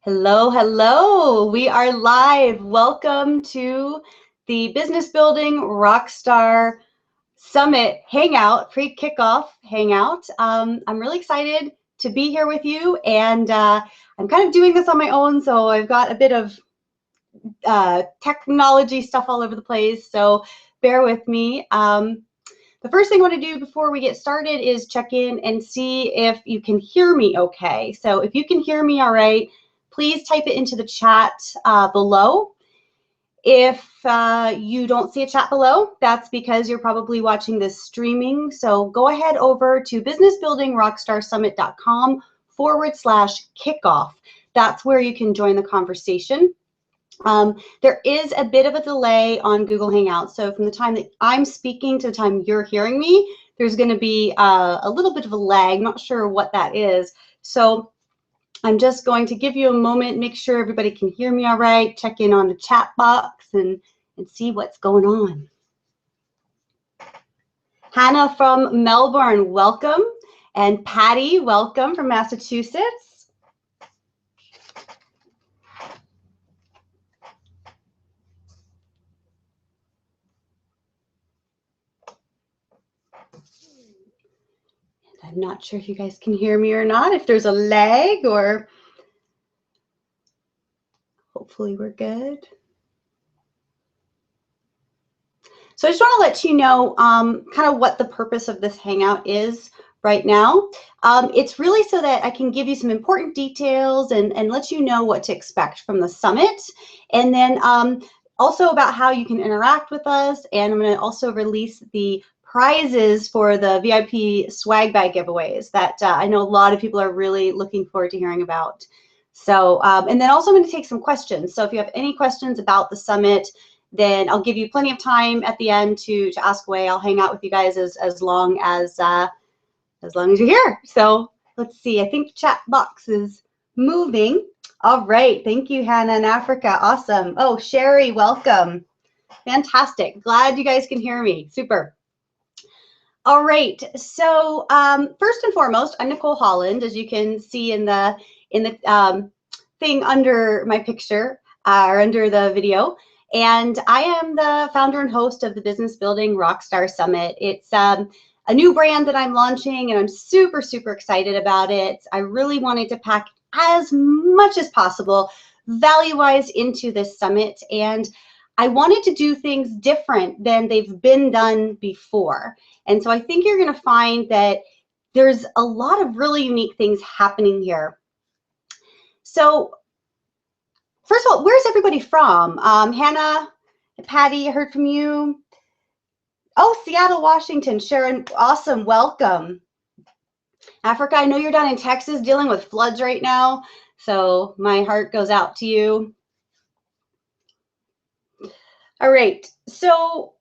Hello, hello. We are live. Welcome to the Business Building Rockstar Summit Hangout, pre-kickoff Hangout. I'm really excited to be here with you, and I'm kind of doing this on my own, so I've got a bit of technology stuff all over the place, so bear with me. The first thing I want to do before we get started is check in and see if you can hear me okay. So if you can hear me all right, please type it into the chat below. If you don't see a chat below, that's because you're probably watching this streaming. So go ahead over to businessbuildingrockstarsummit.com/kickoff. That's where you can join the conversation. There is a bit of a delay on Google Hangouts. So from the time that I'm speaking to the time you're hearing me, there's going to be a little bit of a lag. Not sure what that is. So I'm just going to give you a moment, make sure everybody can hear me all right, check in on the chat box and see what's going on. Hannah from Melbourne, welcome. And Patty, welcome from Massachusetts. I'm not sure if you guys can hear me or not, if there's a lag, or hopefully we're good. So I just want to let you know kind of what the purpose of this Hangout is right now. It's really so that I can give you some important details and let you know what to expect from the summit. And then also about how you can interact with us. And I'm going to also release the prizes for the VIP swag bag giveaways that I know a lot of people are really looking forward to hearing about. So, and then also I'm going to take some questions. So if you have any questions about the summit, then I'll give you plenty of time at the end to ask away. I'll hang out with you guys as long as you're here. So let's see. I think the chat box is moving. All right. Thank you, Hannah in Africa. Awesome. Oh, Sherry, welcome. Fantastic. Glad you guys can hear me. Super. All right. So first and foremost, I'm Nicole Holland, as you can see in the thing under my picture or under the video. And I am the founder and host of the Business Building Rockstar Summit. It's a new brand that I'm launching, and I'm super, super excited about it. I really wanted to pack as much as possible value-wise into this summit, and I wanted to do things different than they've been done before. And so I think you're going to find that there's a lot of really unique things happening here. So first of all, where's everybody from? Hannah, Patty, I heard from you. Oh, Seattle, Washington. Sharon, awesome, welcome. Africa, I know you're down in Texas dealing with floods right now, so my heart goes out to you. All right, so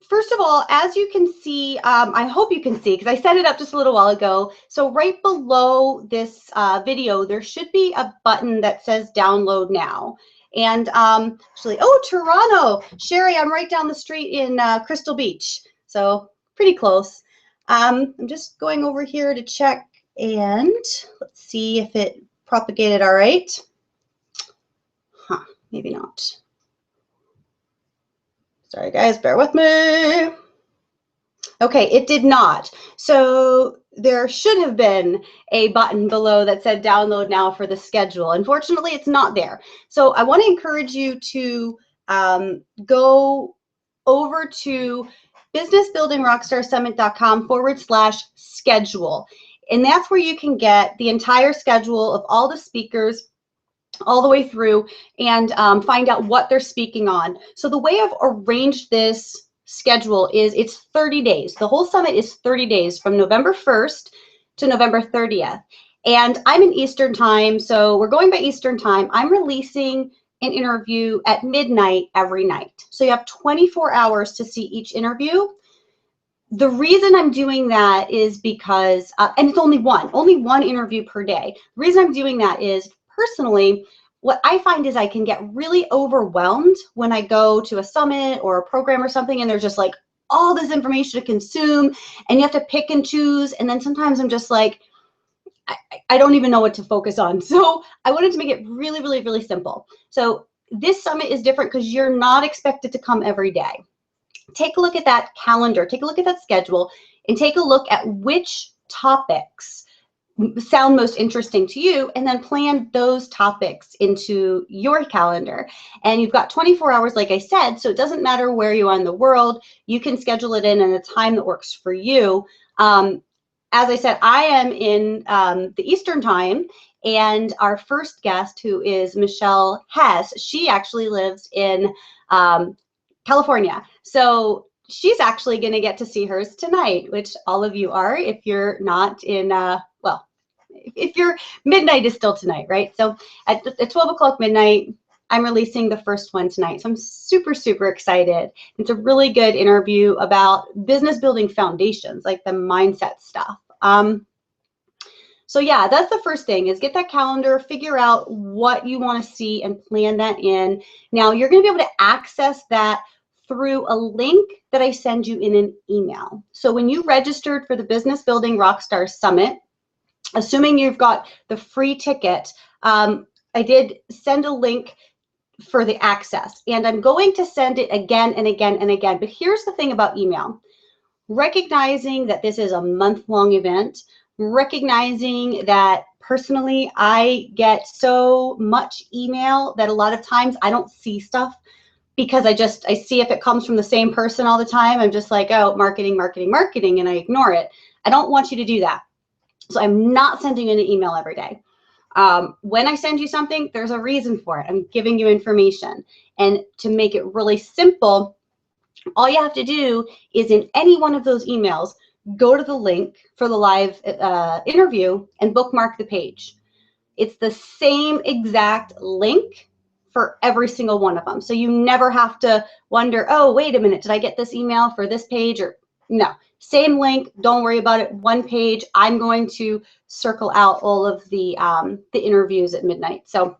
first of all, as you can see, I hope you can see, because I set it up just a little while ago. So right below this video, there should be a button that says download now. And actually, oh, Toronto, Sherry, I'm right down the street in Crystal Beach. So pretty close. I'm just going over here to check, and let's see if it propagated all right. Huh, maybe not. Sorry, guys, bear with me. Okay, it did not. So there should have been a button below that said download now for the schedule. Unfortunately, it's not there. So I want to encourage you to go over to businessbuildingrockstarsummit.com/schedule. And that's where you can get the entire schedule of all the speakers all the way through and find out what they're speaking on. So the way I've arranged this schedule is it's 30 days. The whole summit is 30 days from November 1st to November 30th. And I'm in Eastern time, so we're going by Eastern time. I'm releasing an interview at midnight every night. So you have 24 hours to see each interview. The reason I'm doing that is because, and it's only one interview per day. The reason I'm doing that is personally, what I find is I can get really overwhelmed when I go to a summit or a program or something, and there's just like all this information to consume, and you have to pick and choose. And then sometimes I'm just like, I don't even know what to focus on. So I wanted to make it really, really, really simple. So this summit is different because you're not expected to come every day. Take a look at that calendar, take a look at that schedule, and take a look at which topics sound most interesting to you, and then plan those topics into your calendar. And you've got 24 hours, like I said, so it doesn't matter where you are in the world. You can schedule it in a time that works for you. As I said, I am in the Eastern time, and our first guest, who is Michelle Hess, she actually lives in California. So she's actually going to get to see hers tonight, which all of you are if you're not in, well, if your midnight is still tonight, right? So at 12 o'clock midnight, I'm releasing the first one tonight. So I'm super, super excited. It's a really good interview about business building foundations, like the mindset stuff. So yeah, that's the first thing, is get that calendar, figure out what you want to see and plan that in. Now you're going to be able to access that through a link that I send you in an email. So when you registered for the Business Building Rockstar Summit, assuming you've got the free ticket, I did send a link for the access, and I'm going to send it again and again and again. But here's the thing about email. Recognizing that this is a month-long event, recognizing that personally I get so much email that a lot of times I don't see stuff, because I see if it comes from the same person all the time. I'm just like, oh, marketing, marketing, marketing, and I ignore it. I don't want you to do that. So I'm not sending you an email every day. When I send you something, there's a reason for it. I'm giving you information. And to make it really simple, all you have to do is, in any one of those emails, go to the link for the live interview and bookmark the page. It's the same exact link for every single one of them. So you never have to wonder, oh, wait a minute, did I get this email for this page? Or no, same link, don't worry about it, one page. I'm going to circle out all of the interviews at midnight. So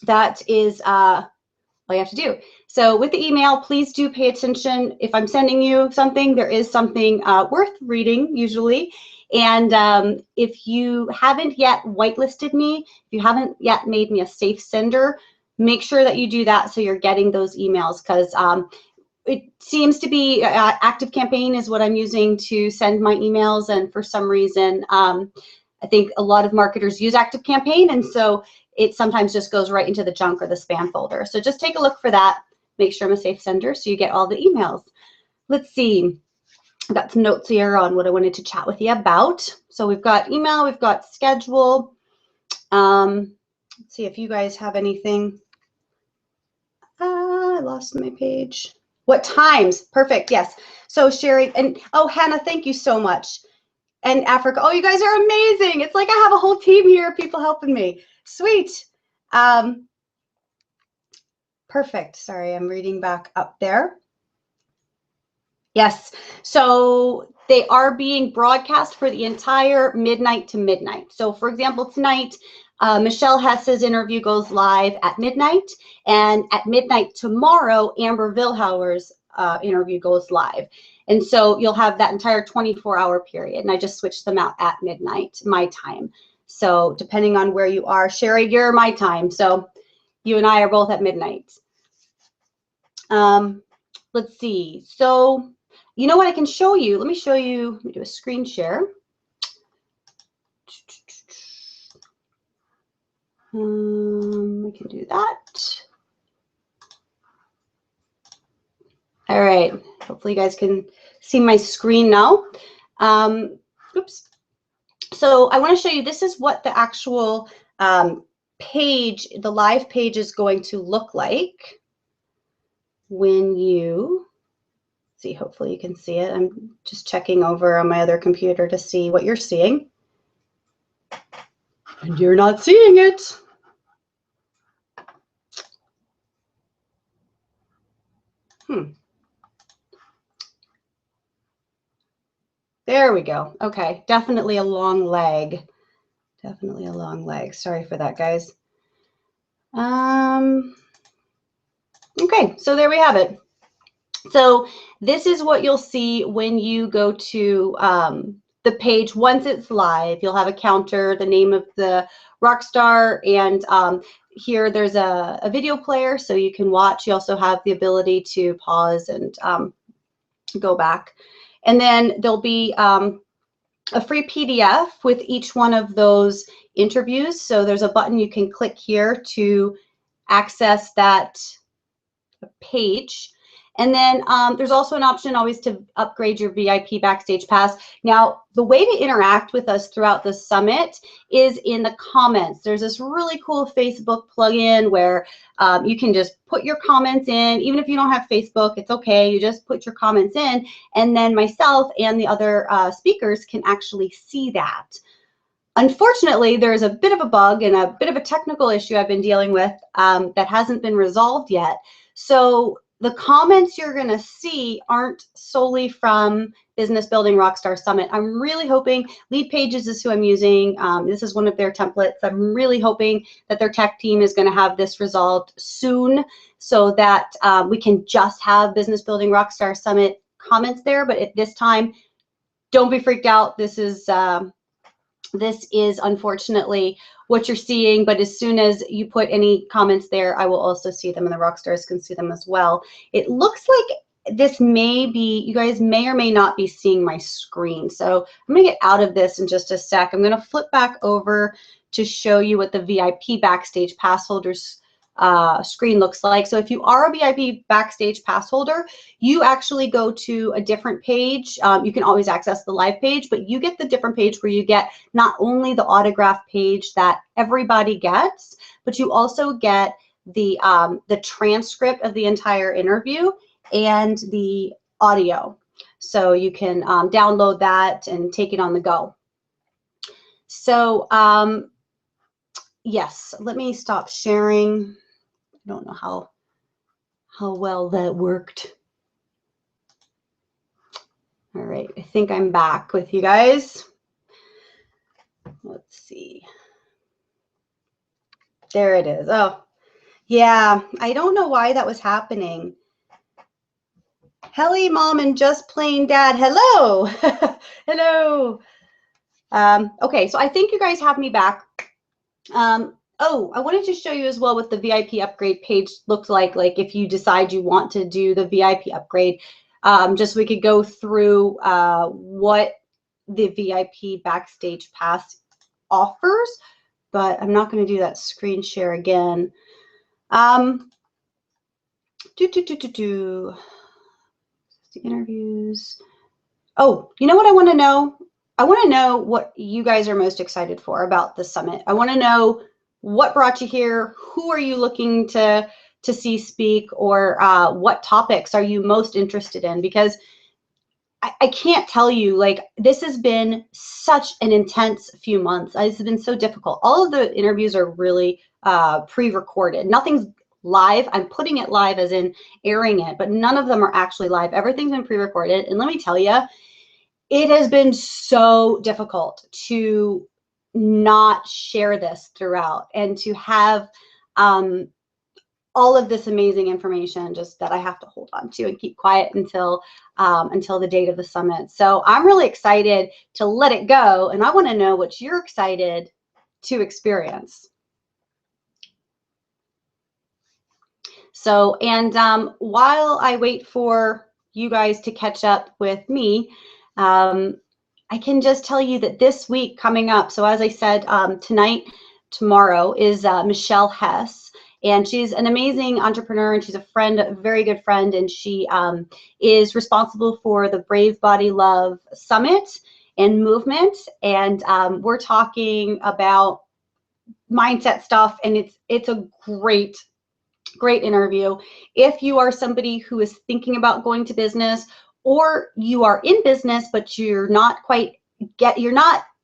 that is all you have to do. So with the email, please do pay attention. If I'm sending you something, there is something worth reading usually. And if you haven't yet whitelisted me, if you haven't yet made me a safe sender, make sure that you do that so you're getting those emails, because it seems to be ActiveCampaign is what I'm using to send my emails. And for some reason, I think a lot of marketers use ActiveCampaign, and so it sometimes just goes right into the junk or the spam folder. So just take a look for that. Make sure I'm a safe sender so you get all the emails. Let's see. I've got some notes here on what I wanted to chat with you about. So we've got email, we've got schedule. Let's see if you guys have anything. I lost my page. What times? Perfect. Yes. So Sherry and Hannah, thank you so much. And Africa. Oh, you guys are amazing. It's like I have a whole team here of people helping me. Sweet. Perfect. Sorry, I'm reading back up there. Yes. So they are being broadcast for the entire midnight to midnight. So for example, tonight, Michelle Hess's interview goes live at midnight, and at midnight tomorrow, Amber Vilhauer's interview goes live. And so you'll have that entire 24-hour period, and I just switched them out at midnight, my time. So depending on where you are, Sherry, you're my time. So you and I are both at midnight. Let's see. So you know what I can show you? Let me show you. Let me do a screen share. We can do that. All right. Hopefully you guys can see my screen now. Oops. So I want to show you, this is what the actual page, the live page is going to look like when you see. Hopefully you can see it. I'm just checking over on my other computer to see what you're seeing. And you're not seeing it. There we go. Okay, definitely a long leg. Definitely a long leg. Sorry for that, guys. Okay, so there we have it. So this is what you'll see when you go to the page, once it's live, you'll have a counter, the name of the Rockstar, and here there's a video player so you can watch. You also have the ability to pause and go back. And then there'll be a free PDF with each one of those interviews. So there's a button you can click here to access that page. And then there's also an option always to upgrade your VIP backstage pass. Now, the way to interact with us throughout the summit is in the comments. There's this really cool Facebook plugin where you can just put your comments in. Even if you don't have Facebook, it's okay. You just put your comments in, and then myself and the other speakers can actually see that. Unfortunately, there's a bit of a bug and a bit of a technical issue I've been dealing with that hasn't been resolved yet. So the comments you're going to see aren't solely from Business Building Rockstar Summit. I'm really hoping, Lead Pages is who I'm using. This is one of their templates. I'm really hoping that their tech team is going to have this resolved soon so that we can just have Business Building Rockstar Summit comments there. But at this time, don't be freaked out. This is unfortunately what you're seeing, but as soon as you put any comments there, I will also see them, and the Rockstars can see them as well. It looks like this may be, you guys may or may not be seeing my screen. So I'm gonna get out of this in just a sec. I'm gonna flip back over to show you what the VIP Backstage Pass holders screen looks like. So if you are a VIP Backstage Pass holder, you actually go to a different page. You can always access the live page, but you get the different page where you get not only the autograph page that everybody gets, but you also get the transcript of the entire interview and the audio. So you can download that and take it on the go. So yes, let me stop sharing. I don't know how well that worked. All right, I think I'm back with you guys. Let's see. There it is. Oh, yeah, I don't know why that was happening. Helly Mom and Just Plain Dad, hello. Hello. Okay, so I think you guys have me back. Oh, I wanted to show you as well what the VIP upgrade page looks like if you decide you want to do the VIP upgrade, just so we could go through what the VIP Backstage Pass offers, but I'm not going to do that screen share again. The interviews. Oh, you know what I want to know? I want to know what you guys are most excited for about the summit. I want to know what brought you here, who are you looking to see speak, or what topics are you most interested in? Because I can't tell you, like, this has been such an intense few months. It's been so difficult. All of the interviews are really pre-recorded. Nothing's live. I'm putting it live as in airing it, but none of them are actually live. Everything's been pre-recorded. And let me tell you, it has been so difficult to not share this throughout and to have all of this amazing information just that I have to hold on to and keep quiet until the date of the summit. So I'm really excited to let it go, and I want to know what you're excited to experience. So, and while I wait for you guys to catch up with me, I can just tell you that this week coming up, so as I said, tomorrow is Michelle Hess, and she's an amazing entrepreneur, and she's a friend, a very good friend, and she is responsible for the Brave Body Love Summit and movement, and we're talking about mindset stuff, and it's a great interview. If you are somebody who is thinking about going to business, or you are in business, but you're not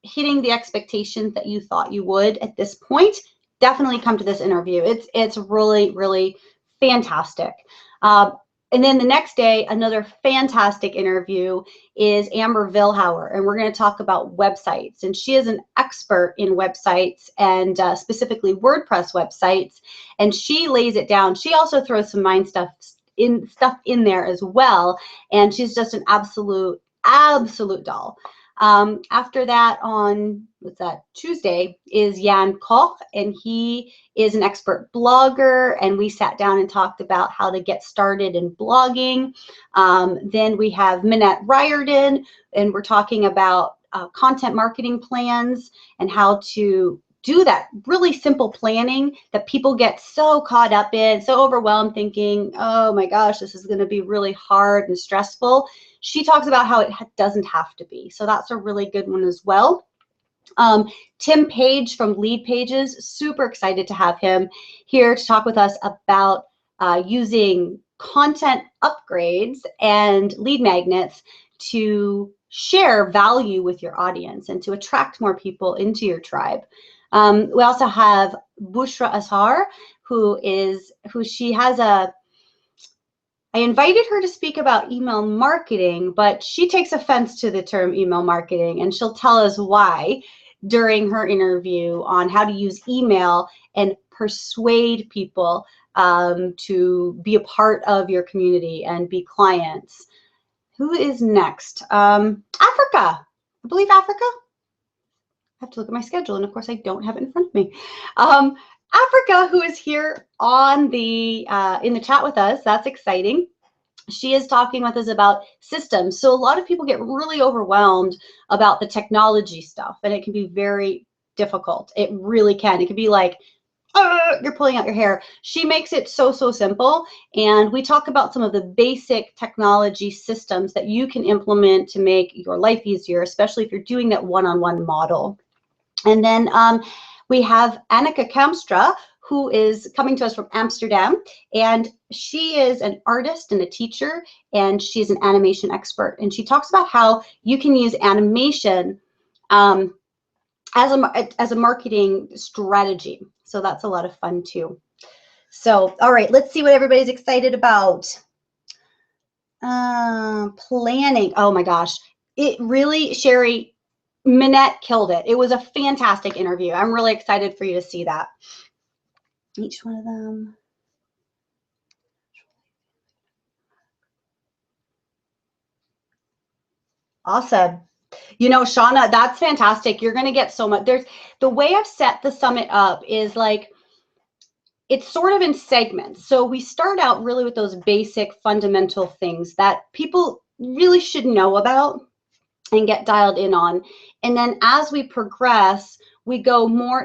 hitting the expectations that you thought you would at this point, definitely come to this interview. It's really, really fantastic. And then the next day, another fantastic interview is Amber Vilhauer, and we're going to talk about websites. And she is an expert in websites, and specifically WordPress websites, and she lays it down. She also throws some mind stuff in there as well, and she's just an absolute doll. After that, on Tuesday, is Jan Koch, and he is an expert blogger, and we sat down and talked about how to get started in blogging. Then we have Minette Riordan, and we're talking about content marketing plans and how to do that really simple planning that people get so caught up in, so overwhelmed, thinking, oh my gosh, this is going to be really hard and stressful. She talks about how it doesn't have to be. So that's a really good one as well. Tim Page from Lead Pages, super excited to have him here to talk with us about using content upgrades and lead magnets to share value with your audience and to attract more people into your tribe. We also have Bushra Azhar, I invited her to speak about email marketing, but she takes offense to the term email marketing, and she'll tell us why during her interview on how to use email and persuade people to be a part of your community and be clients. Who is next? Africa. I believe Africa. I have to look at my schedule, and of course I don't have it in front of me. Africa, who is here on the in the chat with us, that's exciting. She is talking with us about systems. So a lot of people get really overwhelmed about the technology stuff, and it can be very difficult. It really can. It can be like, you're pulling out your hair. She makes it so simple, and we talk about some of the basic technology systems that you can implement to make your life easier, especially if you're doing that one-on-one model. And then we have Annika Kamstra, who is coming to us from Amsterdam, and she is an artist and a teacher, and she's an animation expert, and she talks about how you can use animation as a marketing strategy. So that's a lot of fun too. So, all right, let's see what everybody's excited about. Planning. Oh my gosh, it really, Sherry, Minette killed it. It was a fantastic interview. I'm really excited for you to see that. Each one of them. Awesome. You know, Shauna, that's fantastic. You're going to get so much. The way I've set the summit up is like, it's sort of in segments. So we start out really with those basic fundamental things that people really should know about and get dialed in on. And then as we progress, we go more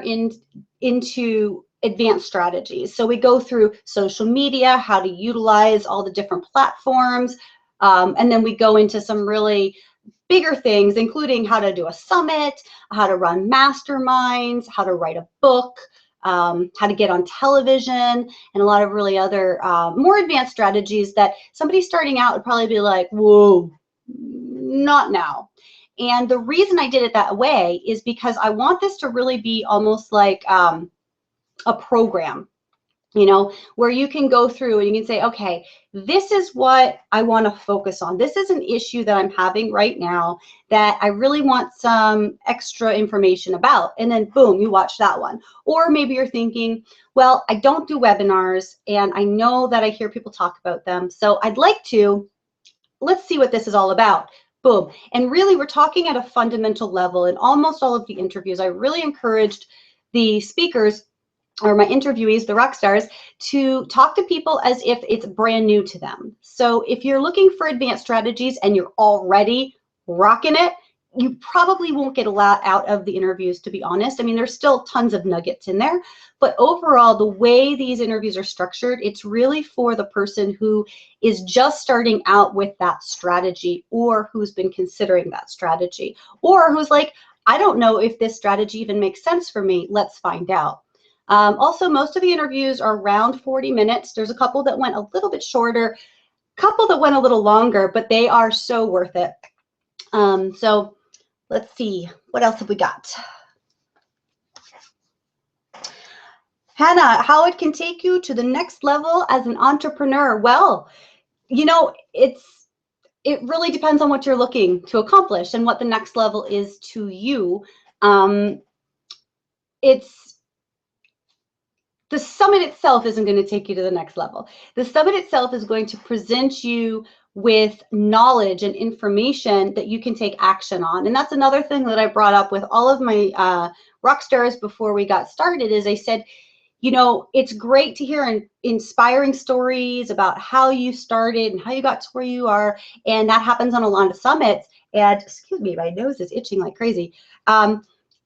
into advanced strategies. So we go through social media, how to utilize all the different platforms. And then we go into some really bigger things, including how to do a summit, how to run masterminds, how to write a book, how to get on television, and a lot of really other more advanced strategies that somebody starting out would probably be like, whoa, not now. And the reason I did it that way is because I want this to really be almost like a program, you know, where you can go through and you can say, okay, this is what I want to focus on. This is an issue that I'm having right now that I really want some extra information about. And then boom, you watch that one. Or maybe you're thinking, well, I don't do webinars and I know that I hear people talk about them. So I'd like to, let's see what this is all about. Boom. And really, we're talking at a fundamental level. In almost all of the interviews, I really encouraged the speakers or my interviewees, the rock stars, to talk to people as if it's brand new to them. So if you're looking for advanced strategies and you're already rocking it, you probably won't get a lot out of the interviews, to be honest. I mean, there's still tons of nuggets in there, but overall, the way these interviews are structured, it's really for the person who is just starting out with that strategy, or who's been considering that strategy, or who's like, I don't know if this strategy even makes sense for me. Let's find out. Also, most of the interviews are around 40 minutes. There's a couple that went a little bit shorter, a couple that went a little longer, but they are so worth it. So let's see, what else have we got? Hannah, how it can take you to the next level as an entrepreneur. Well, you know, it really depends on what you're looking to accomplish and what the next level is to you. The summit itself isn't going to take you to the next level. The summit itself is going to present you with knowledge and information that you can take action on. And that's another thing that I brought up with all of my rock stars before we got started, is I said, you know, it's great to hear inspiring stories about how you started and how you got to where you are. And that happens on a lot of summits. And excuse me, my nose is itching like crazy. I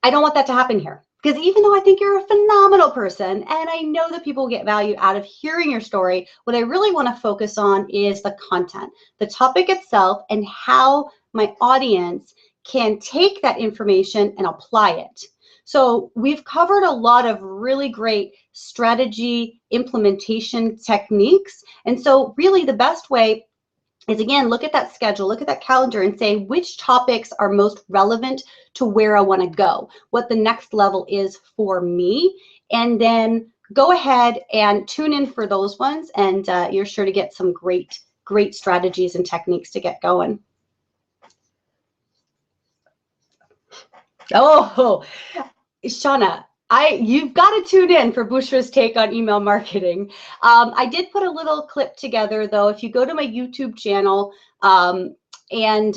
don't want that to happen here. Because even though I think you're a phenomenal person, and I know that people get value out of hearing your story, what I really want to focus on is the content, the topic itself, and how my audience can take that information and apply it. So we've covered a lot of really great strategy implementation techniques. And so really the best way is, again, look at that schedule, look at that calendar and say which topics are most relevant to where I want to go, what the next level is for me, and then go ahead and tune in for those ones, and you're sure to get some great strategies and techniques to get going. Oh, Shauna, you've got to tune in for Bushra's take on email marketing. I did put a little clip together, though. If you go to my YouTube channel, and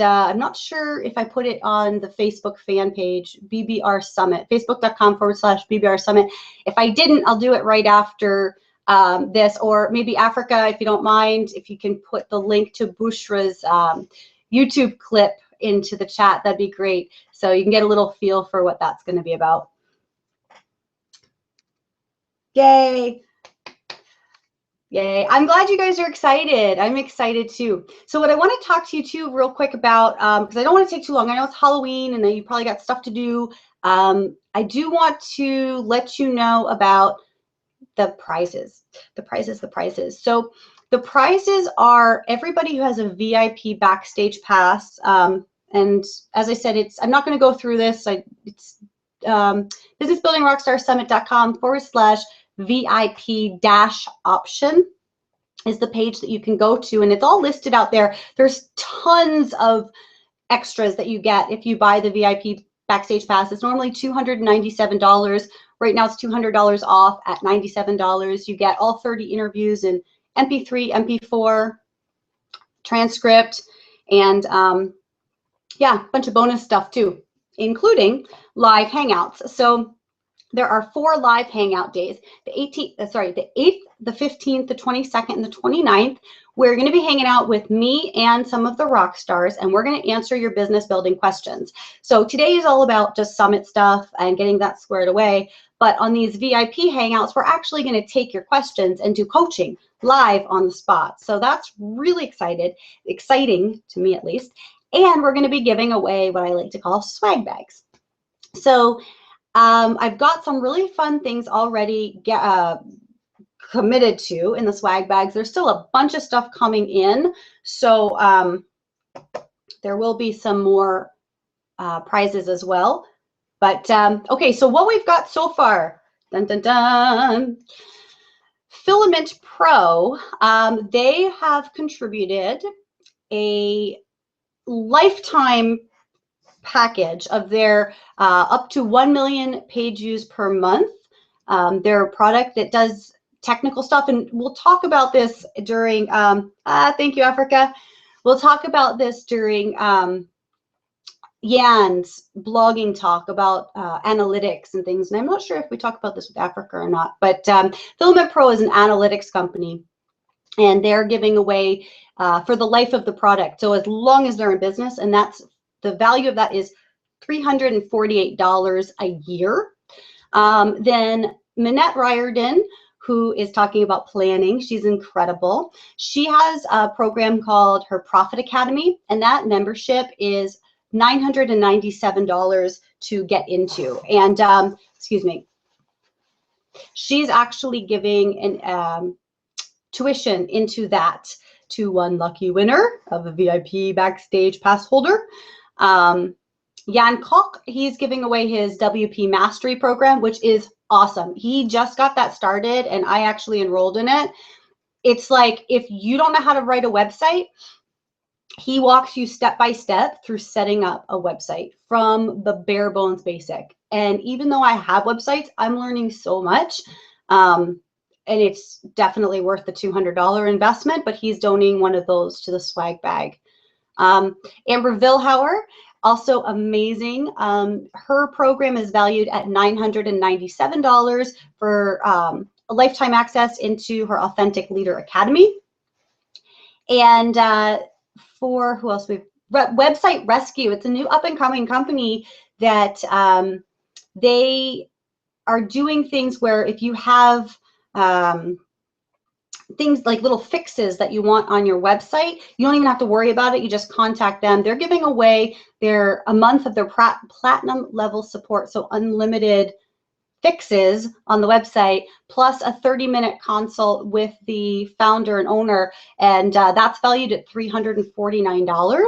I'm not sure if I put it on the Facebook fan page, BBR Summit, facebook.com/BBR Summit. If I didn't, I'll do it right after this, or maybe Africa, if you don't mind, if you can put the link to Bushra's YouTube clip into the chat, that'd be great. So you can get a little feel for what that's going to be about. Yay. Yay. I'm glad you guys are excited. I'm excited too. So what I want to talk to you too real quick about, because I don't want to take too long. I know it's Halloween and you probably got stuff to do. I do want to let you know about the prizes. The prizes. So the prizes are everybody who has a VIP backstage pass. And as I said, I'm not going to go through this. It's businessbuildingrockstarsummit.com/VIP-option is the page that you can go to, and it's all listed out there. There's tons of extras that you get if you buy the VIP backstage pass. It's normally $297. Right now it's $200 off at $97. You get all 30 interviews in MP3, MP4, transcript, and yeah, a bunch of bonus stuff too, including live hangouts. So there are 4 live hangout days, the 8th, the 15th, the 22nd, and the 29th. We're going to be hanging out with me and some of the rock stars, and we're going to answer your business building questions. So today is all about just summit stuff and getting that squared away. But on these VIP hangouts, we're actually going to take your questions and do coaching live on the spot. So that's really exciting to me at least. And we're going to be giving away what I like to call swag bags. So I've got some really fun things already committed to in the swag bags. There's still a bunch of stuff coming in. So there will be some more prizes as well. But okay, so what we've got so far, dun, dun, dun. Filament Pro, they have contributed a lifetime package of their up to 1 million page views per month. They're a product that does technical stuff, and we'll talk about this during, thank you, Africa. We'll talk about this during Jan's blogging talk about analytics and things. And I'm not sure if we talk about this with Africa or not, but Filament Pro is an analytics company, and they're giving away for the life of the product. So as long as they're in business, and that's the value of that is $348 a year. Then Minette Riordan, who is talking about planning, she's incredible. She has a program called her Profit Academy, and that membership is $997 to get into. And excuse me, she's actually giving an tuition into that to one lucky winner of a VIP backstage pass holder. Jan Koch, he's giving away his WP Mastery program, which is awesome. He just got that started, and I actually enrolled in it. It's like, if you don't know how to write a website, he walks you step by step through setting up a website from the bare bones basic. And even though I have websites, I'm learning so much. and it's definitely worth the $200 investment, but he's donating one of those to the swag bag. Amber Vilhauer, also amazing. Her program is valued at $997 for a lifetime access into her Authentic Leader Academy. And for who else? Website Rescue. It's a new up-and-coming company that they are doing things where if you have things like little fixes that you want on your website, you don't even have to worry about it. You just contact them. They're giving away a month of their platinum level support, so unlimited fixes on the website, plus a 30-minute consult with the founder and owner, and that's valued at $349.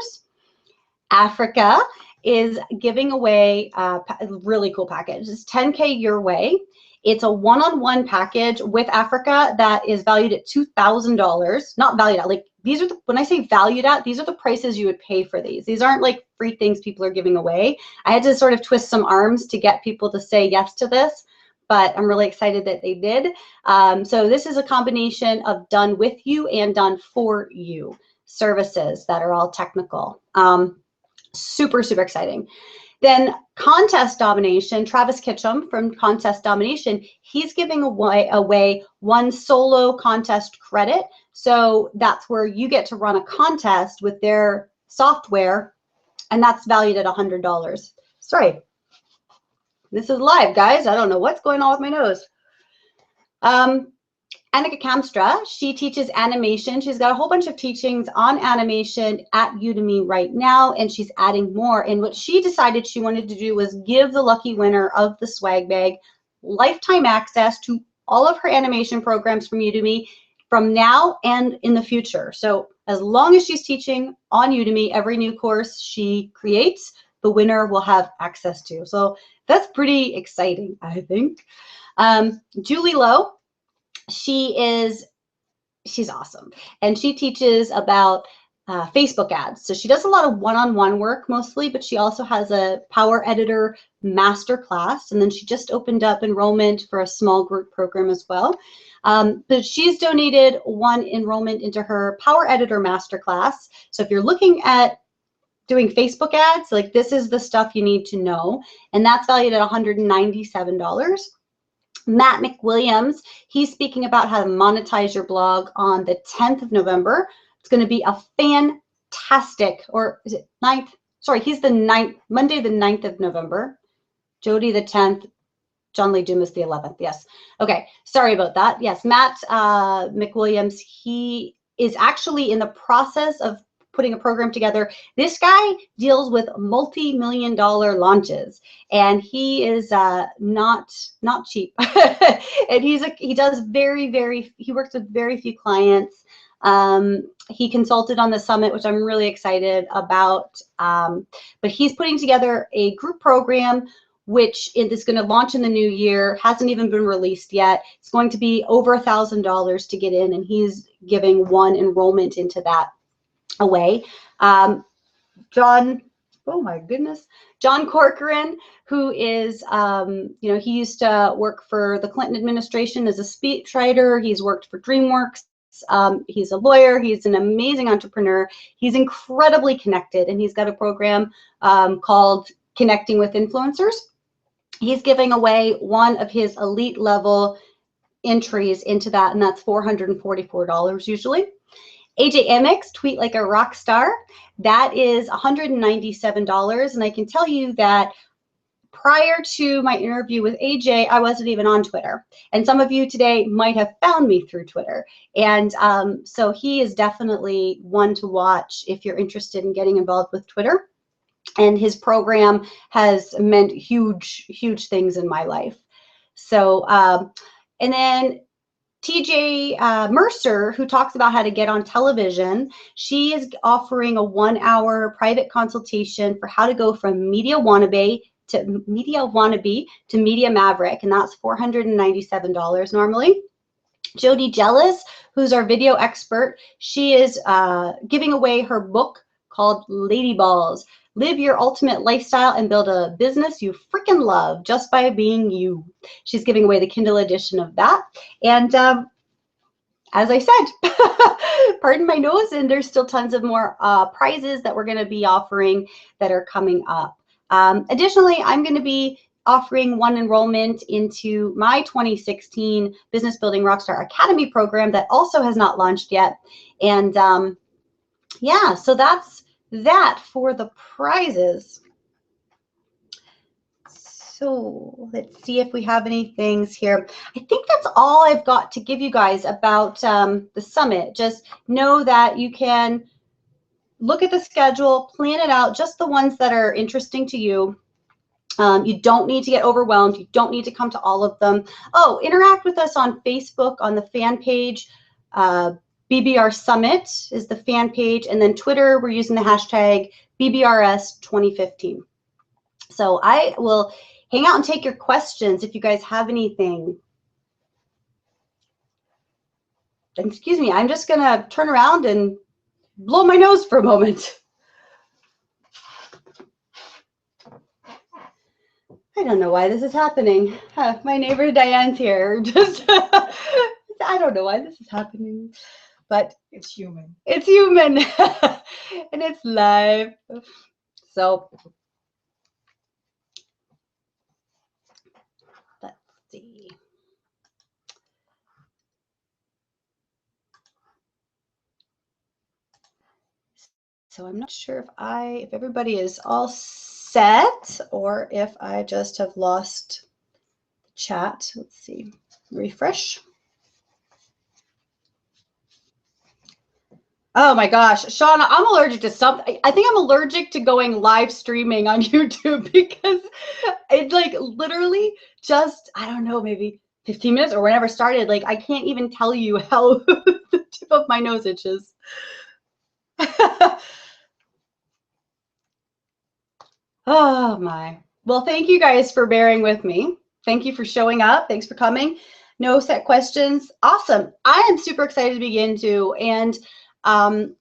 Africa is giving away a really cool package. It's 10K your way. It's a one-on-one package with Africa that is valued at $2,000. Not valued at, like, these are when I say valued at, these are the prices you would pay for these. These aren't like free things people are giving away. I had to sort of twist some arms to get people to say yes to this, but I'm really excited that they did. So this is a combination of done with you and done for you services that are all technical. Super, super exciting. Then Contest Domination, Travis Kitchum from Contest Domination, he's giving away one solo contest credit. So that's where you get to run a contest with their software, and that's valued at $100. Sorry, this is live, guys. I don't know what's going on with my nose. Annika Kamstra, she teaches animation. She's got a whole bunch of teachings on animation at Udemy right now, and she's adding more. And what she decided she wanted to do was give the lucky winner of the swag bag lifetime access to all of her animation programs from Udemy from now and in the future. So as long as she's teaching on Udemy, every new course she creates, the winner will have access to. So that's pretty exciting, I think. Julie Lowe, she's awesome, and she teaches about Facebook ads. So she does a lot of one-on-one work mostly, but she also has a Power Editor masterclass, and then she just opened up enrollment for a small group program as well. But she's donated one enrollment into her Power Editor masterclass. So if you're looking at doing Facebook ads, like, this is the stuff you need to know, and that's valued at $197. Matt McWilliams, he's speaking about how to monetize your blog on the 10th of November. It's going to be a fantastic, or is it 9th? Sorry, he's the 9th, Monday the 9th of November. Jody the 10th, John Lee Dumas the 11th. Yes. Okay. Sorry about that. Yes, Matt McWilliams, he is actually in the process of putting a program together. This guy deals with multi-million-dollar launches, and he is not cheap. And he does he works with very few clients. He consulted on the summit, which I'm really excited about. But he's putting together a group program which is going to launch in the new year, hasn't even been released yet. It's going to be over $1,000 to get in, and he's giving one enrollment into that away. John, oh my goodness, John Corcoran, who is, he used to work for the Clinton administration as a speechwriter. He's worked for DreamWorks. He's a lawyer. He's an amazing entrepreneur. He's incredibly connected, and he's got a program called Connecting with Influencers. He's giving away one of his elite level entries into that, and that's $444 usually. AJ Amex, Tweet Like a Rock Star, that is $197. And I can tell you that prior to my interview with AJ, I wasn't even on Twitter. And some of you today might have found me through Twitter. And so he is definitely one to watch if you're interested in getting involved with Twitter. And his program has meant huge, huge things in my life. So, and then TJ Mercer, who talks about how to get on television, she is offering a 1-hour private consultation for how to go from media wannabe to media maverick, and that's $497 normally. Jody Jealous, who's our video expert, she is giving away her book called Lady Balls. Live your ultimate lifestyle and build a business you freaking love just by being you. She's giving away the Kindle edition of that. And as I said, pardon my nose, and there's still tons of more prizes that we're going to be offering that are coming up. Additionally, I'm going to be offering one enrollment into my 2016 Business Building Rockstar Academy program that also has not launched yet. And yeah, so that's that for the prizes. So let's see if we have any things here. I think that's all I've got to give you guys about the summit. Just know that you can look at the schedule, plan it out, just the ones that are interesting to you. You don't need to get overwhelmed. You don't need to come to all of them. Oh, interact with us on Facebook on the fan page. BBR Summit is the fan page. And then Twitter, we're using the hashtag BBRS 2015. So I will hang out and take your questions if you guys have anything. Excuse me, I'm just going to turn around and blow my nose for a moment. I don't know why this is happening. My neighbor Diane's here. Just I don't know why this is happening, but it's human. It's human, and it's live. So let's see. So I'm not sure if everybody is all set or if I just have lost the chat. Let's see. Refresh. Oh my gosh, Shauna, I'm allergic to something. I think I'm allergic to going live streaming on YouTube because it like literally just, I don't know, maybe 15 minutes or whenever it started, like I can't even tell you how the tip of my nose itches. Oh my. Well, thank you guys for bearing with me. Thank you for showing up. Thanks for coming. No set questions. Awesome. I am super excited to begin too. And the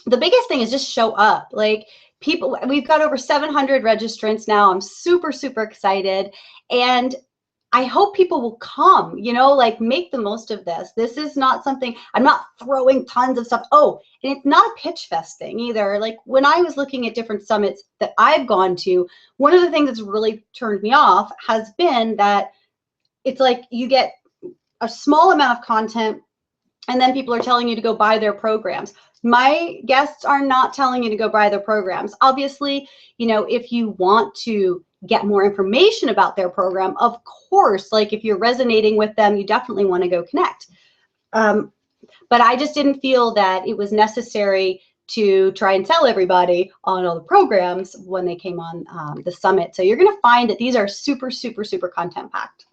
biggest thing is just show up. Like people, we've got over 700 registrants now. I'm super, super excited. And I hope people will come, you know, like make the most of this. This is not something, I'm not throwing tons of stuff. Oh, and it's not a pitch fest thing either. Like when I was looking at different summits that I've gone to, one of the things that's really turned me off has been that it's like you get a small amount of content and then people are telling you to go buy their programs. My guests are not telling you to go buy their programs. Obviously, you know, if you want to get more information about their program, of course, like if you're resonating with them, you definitely want to go connect. But I just didn't feel that it was necessary to try and sell everybody on all the programs when they came on the summit. So you're going to find that these are super, super, super content packed.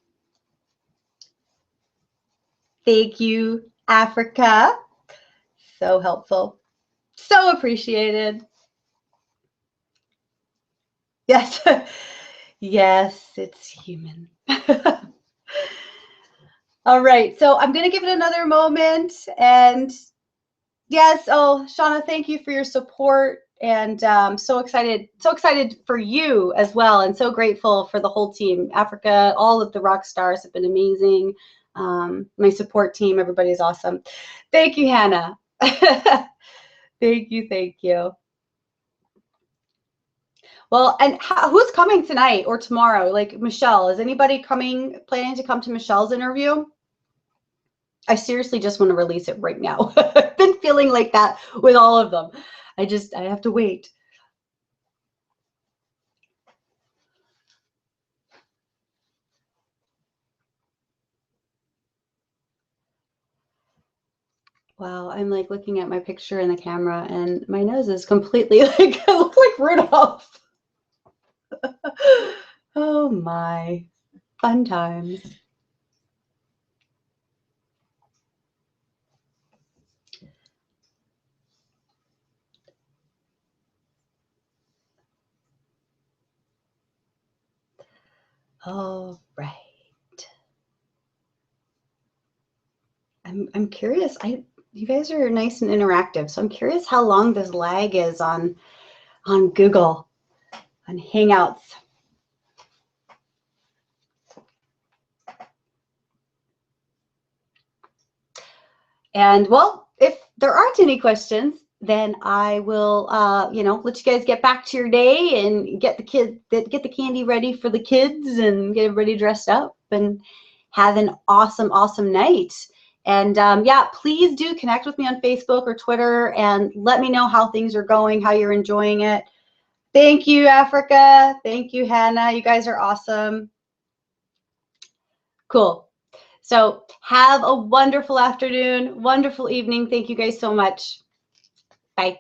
Thank you, Africa. So helpful. So appreciated. Yes. Yes, it's human. All right. So I'm going to give it another moment. And yes, oh, Shauna, thank you for your support. And so excited for you as well. And so grateful for the whole team. Africa, all of the rock stars have been amazing. My support team, everybody's awesome. Thank you, Hannah. Thank you, thank you. Well, and who's coming tonight or tomorrow? Like Michelle, is anybody planning to come to Michelle's interview? I seriously just want to release it right now. I've been feeling like that with all of them. I have to wait. Wow, I'm like looking at my picture in the camera and my nose is completely like, I look like Rudolph. Oh my, fun times. All right. I'm curious. You guys are nice and interactive, so I'm curious how long this lag is on on Google, on Hangouts. And well, if there aren't any questions, then I will, you know, let you guys get back to your day and get the candy ready for the kids and get everybody dressed up and have an awesome, awesome night. And yeah, please do connect with me on Facebook or Twitter and let me know how things are going, how you're enjoying it. Thank you, Africa. Thank you, Hannah. You guys are awesome. Cool. So have a wonderful afternoon, wonderful evening. Thank you guys so much. Bye.